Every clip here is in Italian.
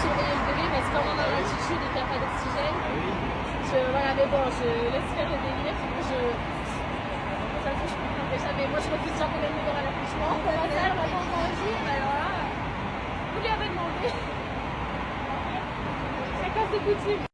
surveiller le bébé parce que comme on a l'altitude et qu'il n'y a pas d'oxygène, voilà, mais bon, je laisse faire le délire. Ça me fait, je comprendrai jamais. Moi, je refuse jamais les numéros à l'accouchement. On va faire, on va pas encore agir, mais alors là, vous lui avez demandé. Chacun ses coutumes.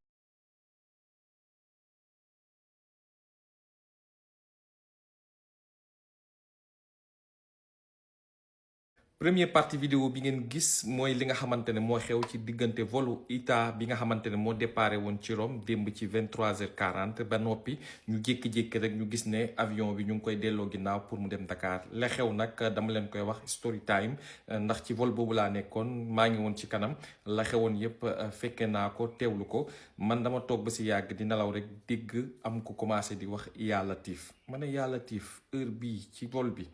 Première partie vidéo bi ngeen gis mooy li nga xamante ne moo xew ci diggante volu ITA bi nga xamante ne moo déparé woon ci Rome démb ci 23h40 ba noppi ñu jékki-jékki rek ñu gis ne avion bi ñu ngi koy delloo ginnaaw pour mu dem Dakar la xew nag dama leen koy wax story time ndax ci vol boobu laa nekkoon maa ngi woon ci kanam la xewoon yépp fekke naa ko teewlu ko man dama toog ba si yàgg di nelaw rek dégg am ko commencé di wax Yaa Latif ma ne Yaa Latif heure bii ci vol bi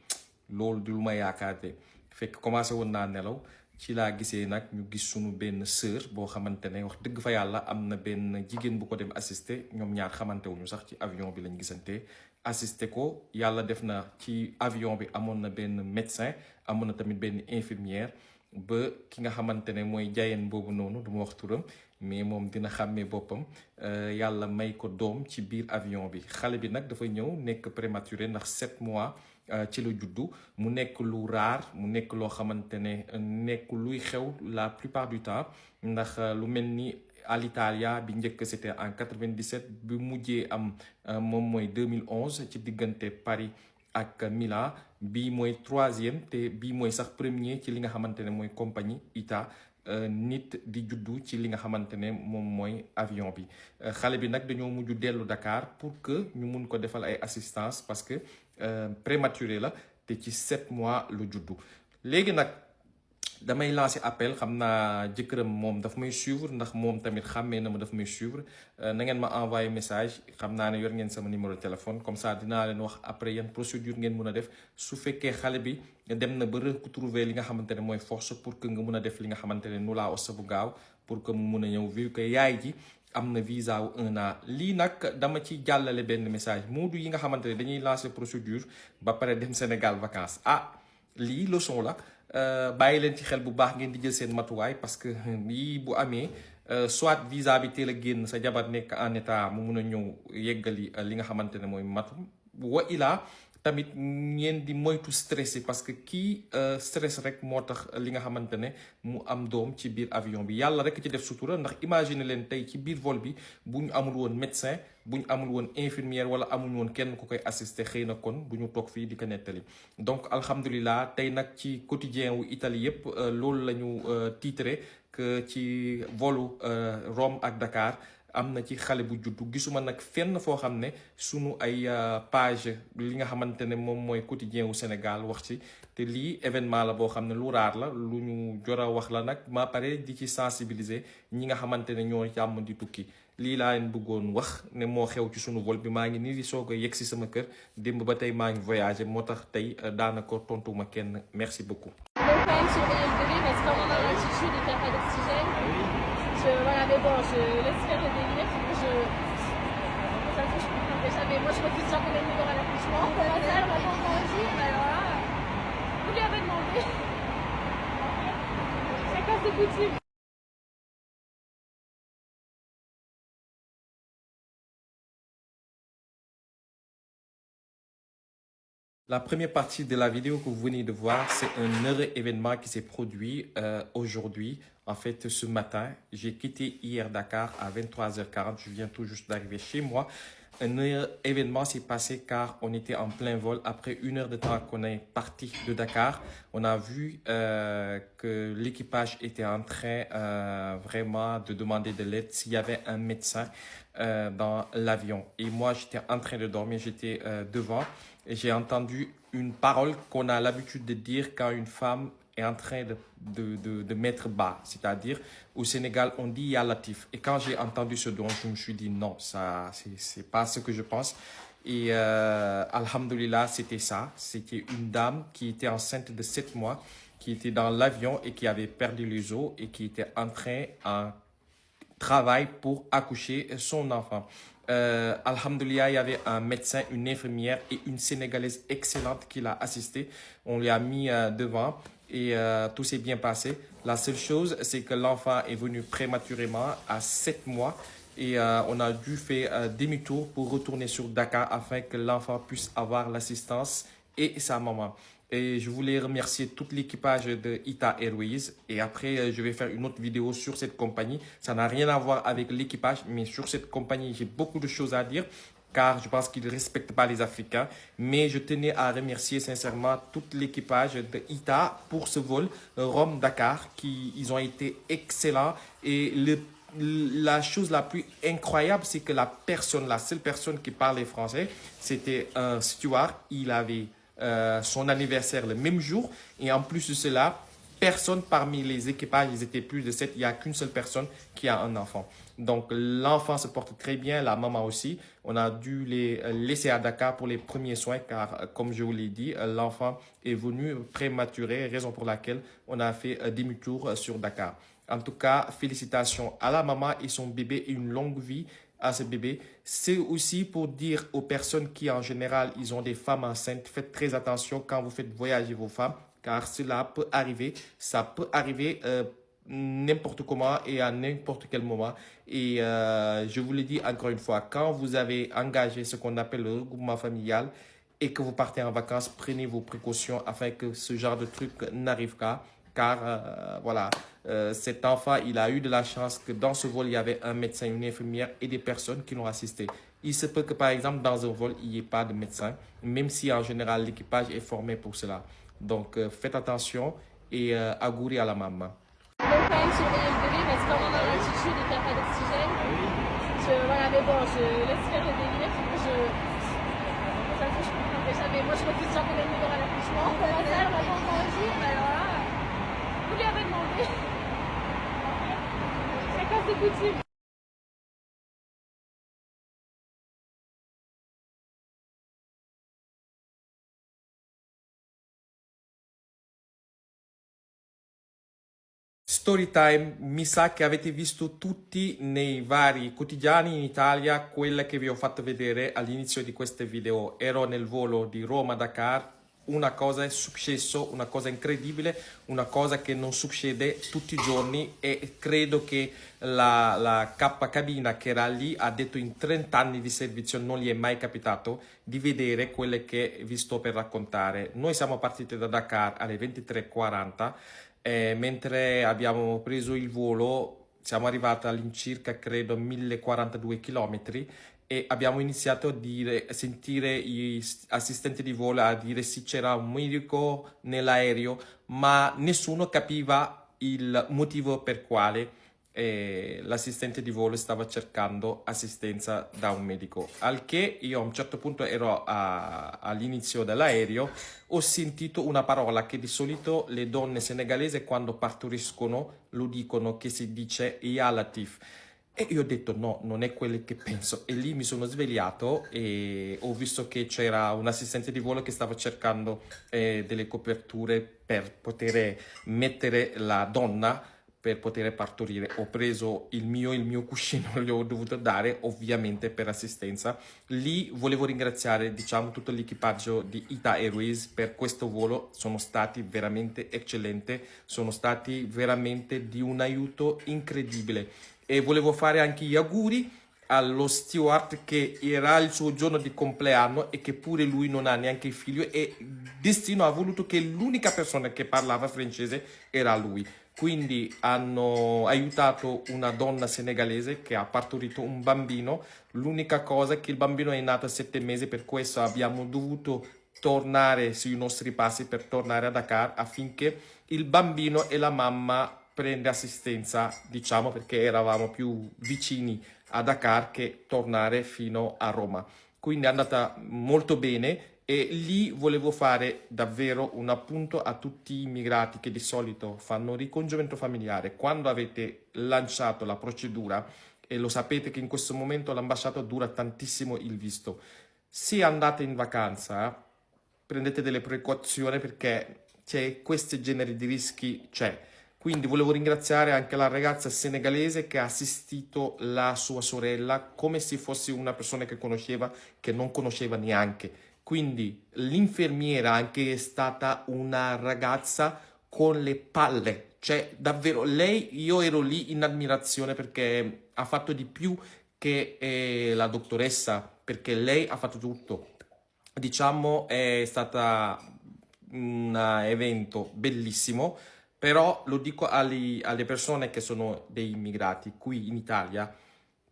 loolu di lu ma yaakaar fekk commencé woon naa nelaw ci laa gisee nag ñu gis sunu benn sœur boo xamante ne wax dëgg fa yàlla am na benn jigéen bu ko dem assister ñoom ñaar xamante wuñu sax ci avion bi lañ gisante assister ko yàlla def na ci avion bi amoon na benn médecin amoon na tamit benn infirmière ba ki nga xamante ne mooy jayeen boobu noonu du ma wax turam mais moom dina xàmmee boppam yàlla may ko doom ci biir avion bi xale bi nag dafa ñëw nekk prématuré ndax 7 mois ci la juddu mu nekk lu raar mu nekk loo xamante ne nekk luy xew la plupart du temps ndax lu mel ni Alitalia bi njëkk c'était en 97 bi mujjee am moom mooy 2011 ci diggante Paris ak Milan bii mooy 3e te bii mooy sax premier ci li nga xamante ne mooy compagnie ITA nit di juddu ci li nga xamante ne moom mooy avion bi xale bi nag dañoo mujj dellu Dakar pour que ñu mun ko defal ay assistance parce que prématuré la te ci 7 mois lu juddu léegi nag damay lancer appel xam naa jëkkëram moom daf may suivre ndax moom tamit xàmmee na ma daf may suivre na ngeen ma envoyer message xam naa ne yor ngeen sama numéro de téléphone comme ça dinaa leen wax après yan procédure ngeen mun a def su fekkee xale bi dem na ba retrouver li nga xamante ne mooy force pour que nga mun a def li nga xamante ne nu laa ossa bu gaaw pour que mu mun a ñëw vu que yaay ji am na visa wu 1 an lii nag dama ci jàllale benn message moodu yi nga xamante ne dañuy lancer procédure ba pare dem Sénégal vacances lii leçon la bàyyi leen ci xel bu baax ngeen di jël seen matuwaay parce que yii bu amee soit visa bi teel a génn sa jabar nekk en état mu mun a ñëw yeggali li nga xamante ne mooy matum wa ilaa tamit ngeen di moytu stressé parce que kii stress rek moo tax li nga xamante ne mu am doom ci biir avion bi yàlla rek ci def sutura ndax imagine leen tey ci biir vol bi bu ñu amul woon médecin bu ñu amul woon infirmière wala amuñu woon kenn ku koy assister xëy na kon du ñu toog fii di ko nettali donc alhamdulilah tey nag ci quotidien wu Italie yépp loolu la ñu titré que ci volu Rome ak Dakar am na ci xale bu juddu gisuma nag fenn foo xam ne sunu ay page li nga xamante ne moom mooy quotidien wu Sénégal wax ci te lii événement la boo xam ne lu raar la lu ñu jor a wax la nag ma pare di ci sensibiliser ñi nga xamante ne ñoo jàmm di tukki lii laa leen bëggoon wax ne moo xew ci sunu vol bi maa ngi nii di soog a yegg si sama kër démb ba tey maa ngi voyagé moo tax tey daanaka tontuma kenn merci beaucoup. Voilà, mais bon, je laisse faire le délire. Ça me fait, je comprendrai jamais. Moi, je refuse jamais les numéros à l'accouchement. On va faire, on va pas encore agir, mais alors là, vous lui avez demandé. Chacun ses coutumes. La première partie de la vidéo que vous venez de voir, c'est un heureux événement qui s'est produit aujourd'hui. En fait, ce matin, j'ai quitté hier Dakar à 23h40. Je viens tout juste d'arriver chez moi. Un heureux événement s'est passé car on était en plein vol. Après 1 heure de temps qu'on est parti de Dakar, on a vu que l'équipage était en train vraiment de demander de l'aide s'il y avait un médecin dans l'avion. Et moi, j'étais en train de dormir, j'étais devant. J'ai entendu une parole qu'on a l'habitude de dire quand une femme est en train de mettre bas. C'est-à-dire, au Sénégal, on dit Yaa Latif. Et quand j'ai entendu ce don, je me suis dit non, ça, c'est pas ce que je pense. Et alhamdoulilah, c'était ça. C'était une dame qui était enceinte de 7 mois, qui était dans l'avion et qui avait perdu les os et qui était en train en travail pour accoucher son enfant. Alhamdoulilah, il y avait un médecin, une infirmière et une Sénégalaise excellente qui l'a assisté. On lui a mis devant et tout s'est bien passé. La seule chose, c'est que l'enfant est venu prématurément à 7 mois et on a dû faire demi-tour pour retourner sur Dakar afin que l'enfant puisse avoir l'assistance et sa maman. Et je voulais remercier tout l'équipage de Ita Airways. Et après, je vais faire une autre vidéo sur cette compagnie. Ça n'a rien à voir avec l'équipage, mais sur cette compagnie, j'ai beaucoup de choses à dire car je pense qu'ils ne respectent pas les Africains. Mais je tenais à remercier sincèrement tout l'équipage de Ita pour ce vol Rome-Dakar, ils ont été excellents. Et la chose la plus incroyable, c'est que la seule personne qui parlait français, c'était un steward. Il avait son anniversaire le même jour. Et en plus de cela, personne parmi les équipages, ils étaient plus de 7, il n'y a qu'une seule personne qui a un enfant. Donc l'enfant se porte très bien, la maman aussi. On a dû les laisser à Dakar pour les premiers soins car, comme je vous l'ai dit, l'enfant est venu prématuré, raison pour laquelle on a fait demi-tour sur Dakar. En tout cas, félicitations à la maman et son bébé et une longue vie à ce bébé. C'est aussi pour dire aux personnes qui, en général, ils ont des femmes enceintes, faites très attention quand vous faites voyager vos femmes, car cela peut arriver. Ça peut arriver n'importe comment et à n'importe quel moment. Et je vous le dis encore une fois, quand vous avez engagé ce qu'on appelle le regroupement familial et que vous partez en vacances, prenez vos précautions afin que ce genre de truc n'arrive pas. Car voilà, cet enfant, il a eu de la chance que dans ce vol, il y avait un médecin, une infirmière et des personnes qui l'ont assisté. Il se peut que, par exemple, dans un vol, il n'y ait pas de médecin, même si en général, l'équipage est formé pour cela. Donc, faites attention et agouri à la maman. Je vais quand même surveiller le bébé parce que comme on a l'altitude et qu'il n'y a pas d'oxygène, voilà, mais bon, je laisse faire le délire. Ça me fait, je comprendrai jamais. Moi, je refuse jamais les numéros à l'accouchement. Ma sœur, ma maman aussi, alors là, vous lui avez demandé. Chacun ses coutumes. Storytime, mi sa che avete visto tutti nei vari quotidiani in Italia quelle che vi ho fatto vedere all'inizio di queste video. Ero nel volo di Roma-Dakar, una cosa è successo, una cosa incredibile, una cosa che non succede tutti i giorni e credo che la capocabina che era lì ha detto in 30 anni di servizio non gli è mai capitato di vedere quelle che vi sto per raccontare. Noi siamo partiti da Dakar alle 23:40. Mentre abbiamo preso il volo siamo arrivati all'incirca credo 1042 km e abbiamo iniziato a sentire gli assistenti di volo a dire sì, c'era un medico nell'aereo, ma nessuno capiva il motivo per quale l'assistente di volo stava cercando assistenza da un medico. Al che io a un certo punto ero all'inizio dell'aereo, ho sentito una parola che di solito le donne senegalesi quando partoriscono lo dicono, che si dice Ya Latif. E io ho detto no, non è quello che penso. E lì mi sono svegliato e ho visto che c'era un assistente di volo che stava cercando delle coperture per poter mettere la donna per poter partorire. Ho preso il mio cuscino, gli ho dovuto dare ovviamente per assistenza. Lì volevo ringraziare, diciamo, tutto l'equipaggio di Ita Airways per questo volo, sono stati veramente eccellenti, sono stati veramente di un aiuto incredibile. E volevo fare anche gli auguri allo steward che era il suo giorno di compleanno e che pure lui non ha neanche il figlio e destino ha voluto che l'unica persona che parlava francese era lui. Quindi hanno aiutato una donna senegalese che ha partorito un bambino. L'unica cosa è che il bambino è nato a 7 mesi, per questo abbiamo dovuto tornare sui nostri passi per tornare a Dakar affinché il bambino e la mamma prenda assistenza, diciamo, perché eravamo più vicini a Dakar che tornare fino a Roma. Quindi è andata molto bene. E lì volevo fare davvero un appunto a tutti gli immigrati che di solito fanno ricongiungimento familiare. Quando avete lanciato la procedura, e lo sapete che in questo momento l'ambasciata dura tantissimo il visto, se andate in vacanza prendete delle precauzioni perché c'è questo genere di rischi, c'è. Quindi volevo ringraziare anche la ragazza senegalese che ha assistito la sua sorella come se fosse una persona che conosceva, che non conosceva neanche. Quindi l'infermiera anche è stata una ragazza con le palle. Cioè, davvero, lei, io ero lì in ammirazione perché ha fatto di più che la dottoressa, perché lei ha fatto tutto. Diciamo, è stata un evento bellissimo, però lo dico alle persone che sono dei immigrati qui in Italia,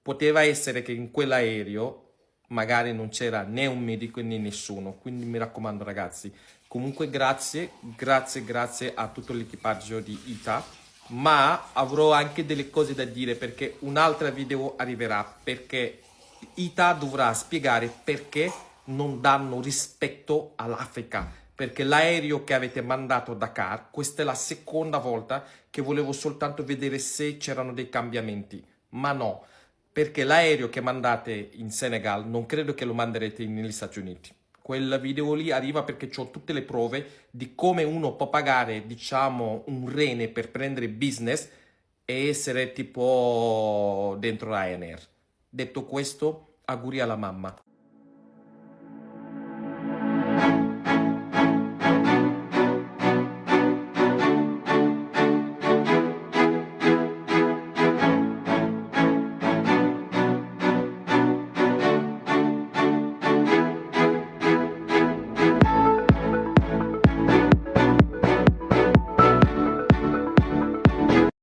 poteva essere che in quell'aereo magari non c'era né un medico né nessuno, quindi mi raccomando ragazzi, comunque grazie a tutto l'equipaggio di ITA, ma avrò anche delle cose da dire perché un'altra video arriverà, perché ITA dovrà spiegare perché non danno rispetto all'Africa, perché l'aereo che avete mandato a Dakar, questa è la seconda volta che volevo soltanto vedere se c'erano dei cambiamenti, ma no, perché l'aereo che mandate in Senegal non credo che lo manderete negli Stati Uniti. Quel video lì arriva perché ho tutte le prove di come uno può pagare, diciamo, un rene per prendere business e essere tipo dentro Ryanair. Detto questo, auguri alla mamma.